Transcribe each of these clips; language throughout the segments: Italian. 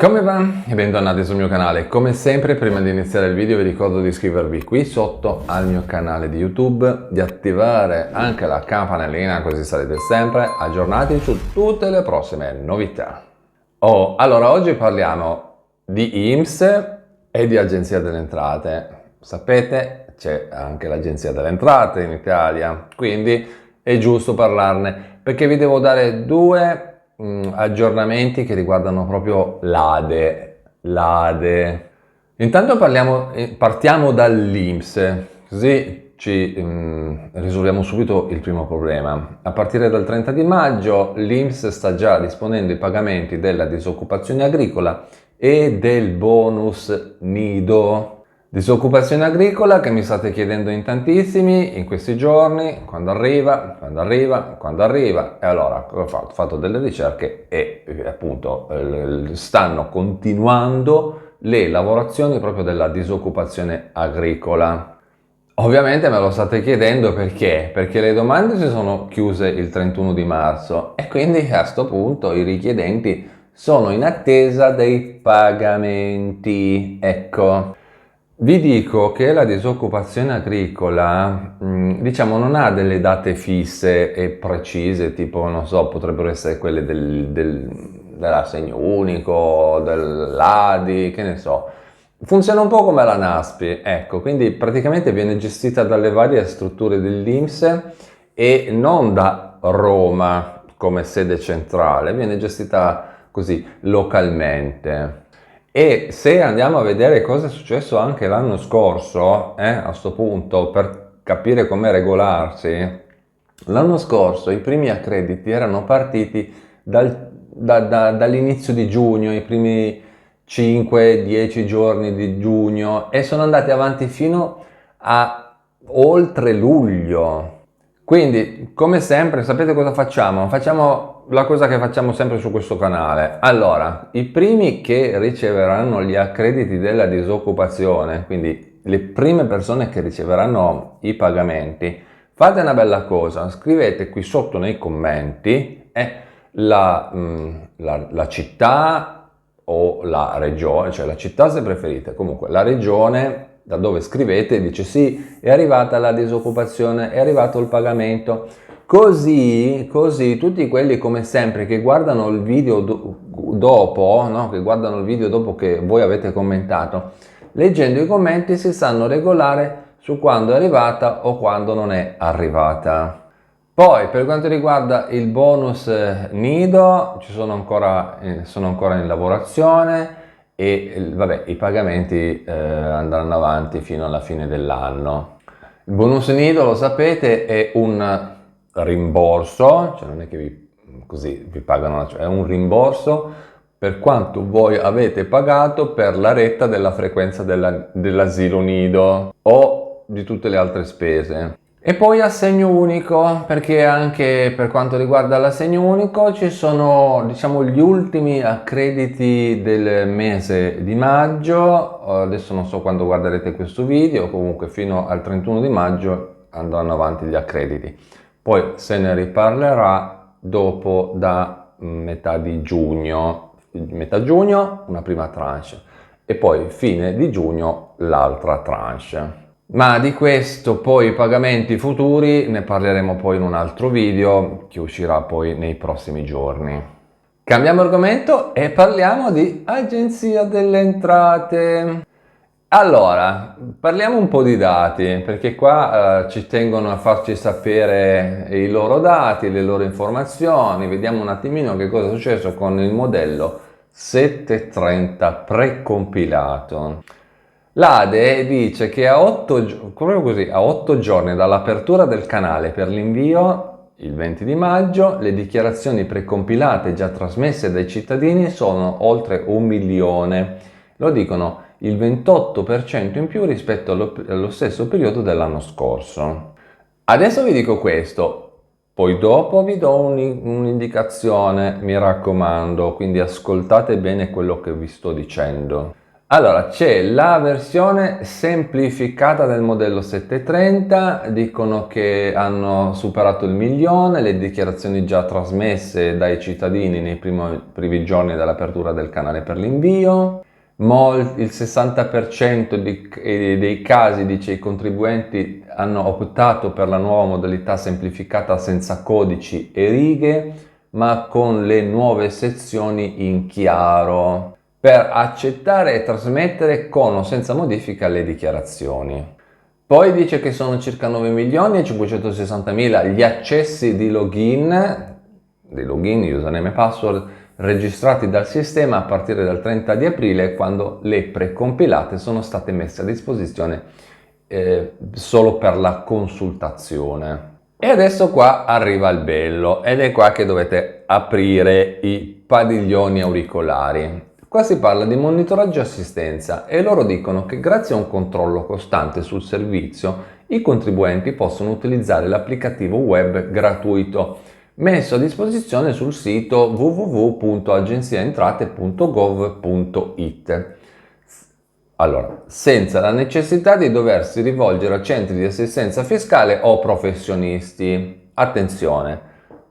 Come va? E bentornati sul mio canale. Come sempre, prima di iniziare il video vi ricordo di iscrivervi qui sotto al mio canale di YouTube, di attivare anche la campanellina così sarete sempre aggiornati su tutte le prossime novità. Allora, oggi parliamo di INPS e di Agenzia delle Entrate. Sapete, c'è anche l'Agenzia delle Entrate in Italia, quindi è giusto parlarne perché vi devo dare due aggiornamenti che riguardano proprio l'ADE. Intanto partiamo dall'INPS, così ci risolviamo subito il primo problema. A partire dal 30 di maggio l'INPS sta già disponendo i pagamenti della disoccupazione agricola e del bonus nido. Disoccupazione agricola che mi state chiedendo in tantissimi in questi giorni, quando arriva. E allora cosa ho fatto? Ho fatto delle ricerche e appunto stanno continuando le lavorazioni proprio della disoccupazione agricola. Ovviamente me lo state chiedendo perché? Perché le domande si sono chiuse il 31 di marzo e quindi a questo punto i richiedenti sono in attesa dei pagamenti. Ecco. Vi dico che la disoccupazione agricola, diciamo, non ha delle date fisse e precise, tipo, non so, potrebbero essere quelle dell'assegno unico, dell'ADI, che ne so. Funziona un po' come la NASPI, ecco, quindi praticamente viene gestita dalle varie strutture dell'INPS e non da Roma come sede centrale, viene gestita così localmente. E se andiamo a vedere cosa è successo anche l'anno scorso, a sto punto, per capire come regolarsi, l'anno scorso i primi accrediti erano partiti dall'inizio di giugno, i primi 5-10 giorni di giugno, e sono andati avanti fino a oltre luglio. Quindi, come sempre, sapete cosa facciamo? Facciamo la cosa che facciamo sempre su questo canale. Allora, i primi che riceveranno gli accrediti della disoccupazione, quindi le prime persone che riceveranno i pagamenti, fate una bella cosa, scrivete qui sotto nei commenti la città o la regione, cioè la città se preferite, comunque la regione da dove scrivete dice sì, è arrivata la disoccupazione, è arrivato il pagamento. Così tutti quelli come sempre che guardano il video dopo, no? Che guardano il video dopo che voi avete commentato, leggendo i commenti si sanno regolare su quando è arrivata o quando non è arrivata. Poi per quanto riguarda il bonus nido, sono ancora in lavorazione e vabbè, i pagamenti andranno avanti fino alla fine dell'anno. Il bonus nido, lo sapete, è un rimborso, cioè non è che vi pagano, cioè è un rimborso per quanto voi avete pagato per la retta della frequenza dell'asilo nido o di tutte le altre spese. E poi assegno unico, perché anche per quanto riguarda l'assegno unico ci sono, diciamo, gli ultimi accrediti del mese di maggio. Adesso non so quando guarderete questo video, comunque fino al 31 di maggio andranno avanti gli accrediti. Poi se ne riparlerà dopo da metà giugno una prima tranche e poi fine di giugno l'altra tranche. Ma di questo poi i pagamenti futuri ne parleremo poi in un altro video che uscirà poi nei prossimi giorni. Cambiamo argomento e parliamo di Agenzia delle Entrate. Allora, parliamo un po' di dati, perché qua ci tengono a farci sapere i loro dati, le loro informazioni. Vediamo un attimino che cosa è successo con il modello 730 precompilato. L'ADE dice che a 8 giorni dall'apertura del canale per l'invio, il 20 di maggio, le dichiarazioni precompilate già trasmesse dai cittadini sono oltre 1 milione. Lo dicono il 28% in più rispetto allo stesso periodo dell'anno scorso. Adesso vi dico questo, poi dopo vi do un'indicazione, mi raccomando, quindi ascoltate bene quello che vi sto dicendo. Allora, c'è la versione semplificata del modello 730, dicono che hanno superato il 1.000.000, le dichiarazioni già trasmesse dai cittadini nei primi giorni dell'apertura del canale per l'invio. Il 60% dei casi, dice, i contribuenti hanno optato per la nuova modalità semplificata senza codici e righe, ma con le nuove sezioni in chiaro, per accettare e trasmettere con o senza modifica le dichiarazioni. Poi dice che sono circa 9.560.000 gli accessi di login, username e password, registrati dal sistema a partire dal 30 di aprile, quando le precompilate sono state messe a disposizione solo per la consultazione. E adesso qua arriva il bello, ed è qua che dovete aprire i padiglioni auricolari. Qua si parla di monitoraggio e assistenza e loro dicono che grazie a un controllo costante sul servizio i contribuenti possono utilizzare l'applicativo web gratuito messo a disposizione sul sito www.agenziaentrate.gov.it. Allora, senza la necessità di doversi rivolgere a centri di assistenza fiscale o professionisti. Attenzione,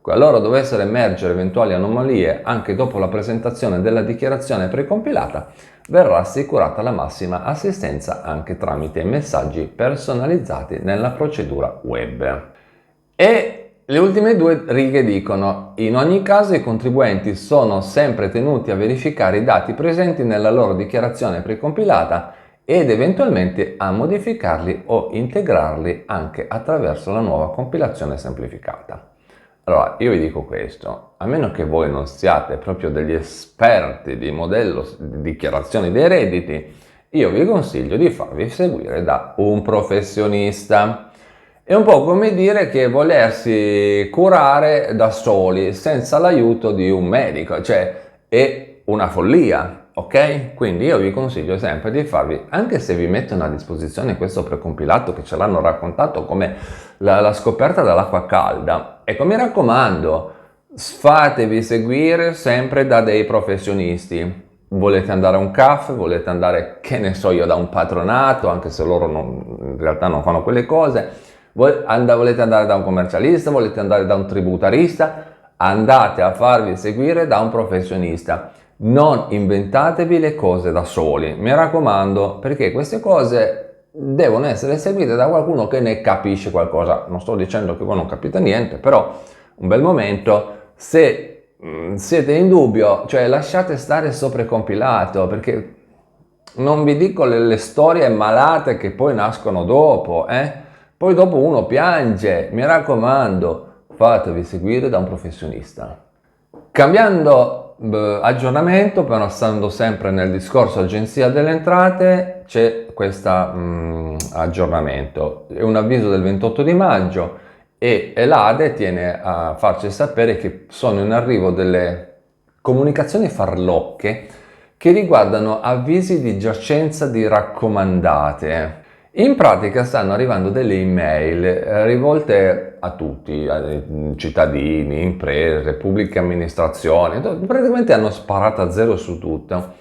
qualora dovessero emergere eventuali anomalie anche dopo la presentazione della dichiarazione precompilata, verrà assicurata la massima assistenza anche tramite messaggi personalizzati nella procedura web. E le ultime due righe dicono: in ogni caso i contribuenti sono sempre tenuti a verificare i dati presenti nella loro dichiarazione precompilata ed eventualmente a modificarli o integrarli anche attraverso la nuova compilazione semplificata. Allora, io vi dico questo: a meno che voi non siate proprio degli esperti di modello di dichiarazione dei redditi, io vi consiglio di farvi seguire da un professionista. È un po' come dire che volersi curare da soli senza l'aiuto di un medico, cioè è una follia, ok? Quindi io vi consiglio sempre di farvi, anche se vi mettono a disposizione questo precompilato che ce l'hanno raccontato come la scoperta dell'acqua calda, ecco, mi raccomando, fatevi seguire sempre da dei professionisti. Volete andare a un caffè, volete andare, che ne so io, da un patronato, anche se loro in realtà non fanno quelle cose, volete andare da un commercialista, volete andare da un tributarista, andate a farvi seguire da un professionista. Non inventatevi le cose da soli, mi raccomando, perché queste cose devono essere seguite da qualcuno che ne capisce qualcosa. Non sto dicendo che voi non capite niente, però un bel momento, se siete in dubbio, cioè lasciate stare sto precompilato, perché non vi dico le storie malate che poi nascono dopo, Poi dopo uno piange, mi raccomando, fatevi seguire da un professionista. Cambiando aggiornamento, però stando sempre nel discorso Agenzia delle Entrate, c'è questo aggiornamento. È un avviso del 28 di maggio e l'ADE tiene a farci sapere che sono in arrivo delle comunicazioni farlocche che riguardano avvisi di giacenza di raccomandate. In pratica stanno arrivando delle email rivolte a tutti, cittadini, imprese, pubbliche amministrazioni, praticamente hanno sparato a zero su tutto,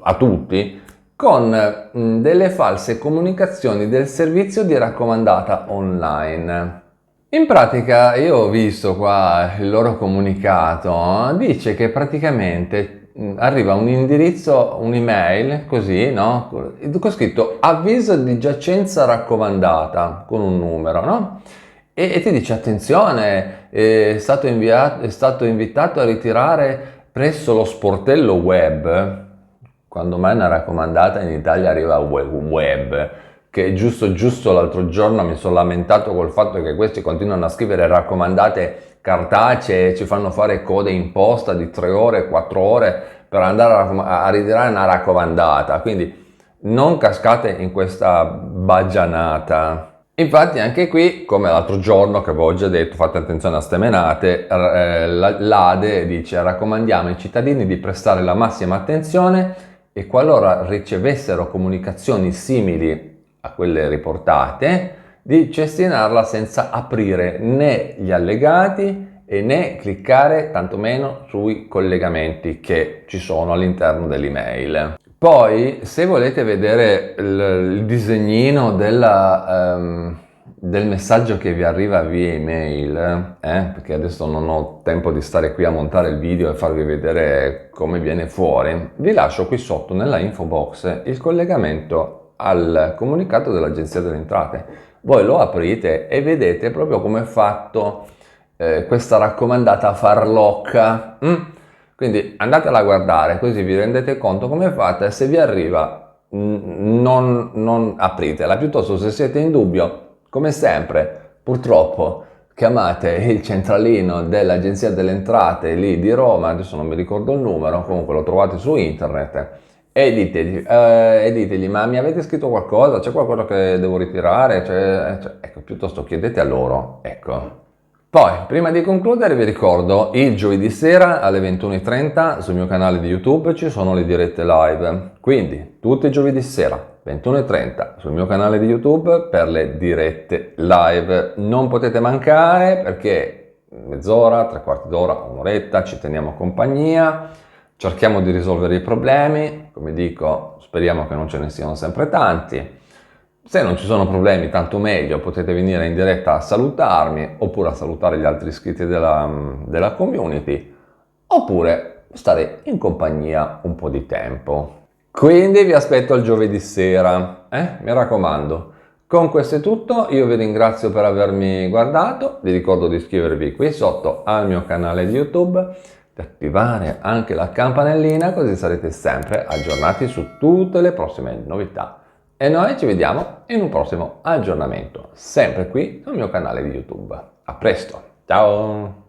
a tutti, con delle false comunicazioni del servizio di raccomandata online. In pratica io ho visto qua il loro comunicato, dice che praticamente arriva un indirizzo, un'email, così, no? Con scritto avviso di giacenza raccomandata, con un numero, no? E ti dice attenzione, è stato invitato a ritirare presso lo sportello web. Quando mai una raccomandata in Italia arriva web, che giusto l'altro giorno mi sono lamentato col fatto che questi continuano a scrivere raccomandate cartacee, ci fanno fare code in posta di 3 ore, 4 ore per andare a ritirare una raccomandata, quindi non cascate in questa baggianata. Infatti anche qui, come l'altro giorno che avevo già detto, fate attenzione a ste menate, l'ADE dice: raccomandiamo ai cittadini di prestare la massima attenzione e qualora ricevessero comunicazioni simili a quelle riportate, di cestinarla senza aprire né gli allegati e né cliccare tantomeno sui collegamenti che ci sono all'interno dell'email. Poi, se volete vedere il disegnino del messaggio che vi arriva via email, perché adesso non ho tempo di stare qui a montare il video e farvi vedere come viene fuori, vi lascio qui sotto nella info box il collegamento al comunicato dell'Agenzia delle Entrate. Voi lo aprite e vedete proprio come è fatto questa raccomandata farlocca. Quindi andatela a guardare, così vi rendete conto come è fatta, e se vi arriva non apritela. Piuttosto, se siete in dubbio, come sempre, purtroppo chiamate il centralino dell'Agenzia delle Entrate lì di Roma, adesso non mi ricordo il numero, comunque lo trovate su internet, e ditegli, ma mi avete scritto qualcosa? C'è qualcosa che devo ritirare? Ecco, piuttosto chiedete a loro, ecco. Poi, prima di concludere, vi ricordo, il giovedì sera alle 21:30 sul mio canale di YouTube ci sono le dirette live. Quindi, tutti i giovedì sera, 21:30 sul mio canale di YouTube per le dirette live. Non potete mancare perché mezz'ora, tre quarti d'ora, un'oretta ci teniamo compagnia, cerchiamo di risolvere i problemi. Come dico, speriamo che non ce ne siano sempre tanti. Se non ci sono problemi, tanto meglio, potete venire in diretta a salutarmi, oppure a salutare gli altri iscritti della community, oppure stare in compagnia un po' di tempo. Quindi vi aspetto il giovedì sera, mi raccomando. Con questo è tutto, io vi ringrazio per avermi guardato, vi ricordo di iscrivervi qui sotto al mio canale di YouTube, di attivare anche la campanellina, così sarete sempre aggiornati su tutte le prossime novità. E noi ci vediamo in un prossimo aggiornamento, sempre qui sul mio canale di YouTube. A presto, ciao!